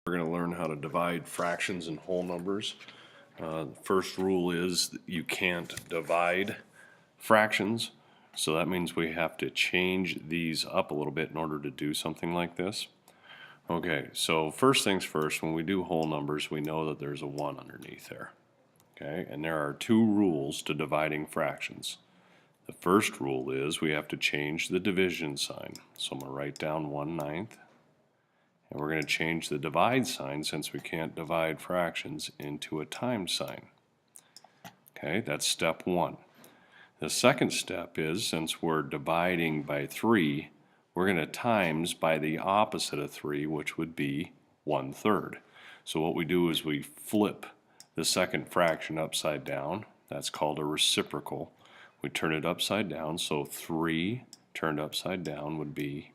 We're going to learn how to divide fractions and whole numbers. The first rule is that you can't divide fractions, so that means we have to change these up a little bit in order to do something like this. Okay, so first things first, when we do whole numbers, we know that there's a 1 underneath there. Okay, and there are two rules to dividing fractions. The first rule is we have to change the division sign. So I'm going to write down 1/9. And we're going to change the divide sign, since we can't divide fractions, into a times sign. Okay, that's step one. The second step is, since we're dividing by 3, we're going to times by the opposite of 3, which would be 1/3. So what we do is we flip the second fraction upside down. That's called a reciprocal. We turn it upside down, so 3 turned upside down would be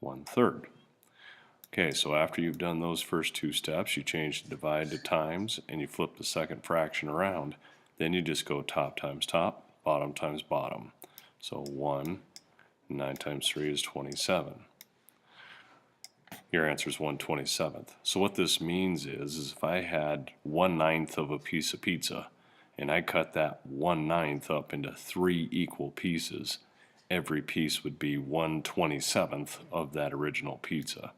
1/3. Okay, so after you've done those first two steps, you change the divide to times and you flip the second fraction around. Then you just go top times top, bottom times bottom. So 1, 9 times 3 is 27. Your answer is 1/27. So what this means is if I had 1/9 of a piece of pizza and I cut that 1/9 up into 3 equal pieces, every piece would be 1/27 of that original pizza.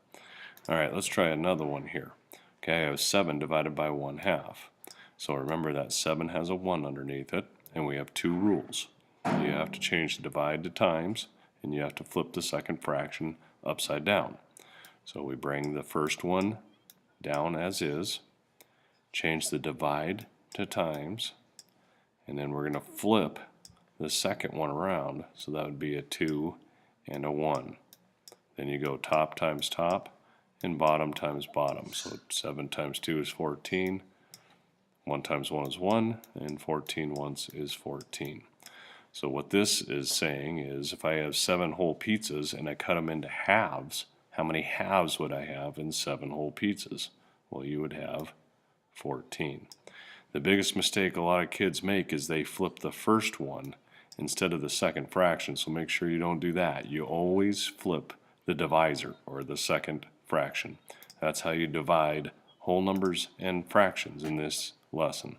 Alright, let's try another one here. Okay, I have 7 divided by 1/2. So remember that 7 has a 1 underneath it, and we have two rules. You have to change the divide to times, and you have to flip the second fraction upside down. So we bring the first one down as is, change the divide to times, and then we're going to flip the second one around, so that would be a 2 and a 1. Then you go top times top, and bottom times bottom. So 7 times 2 is 14, 1 times 1 is 1, and 14 once is 14. So what this is saying is if I have 7 whole pizzas and I cut them into halves, how many halves would I have in 7 whole pizzas? Well, you would have 14. The biggest mistake a lot of kids make is they flip the first one instead of the second fraction, so make sure you don't do that. You always flip the divisor, or the second fraction. That's how you divide whole numbers and fractions in this lesson.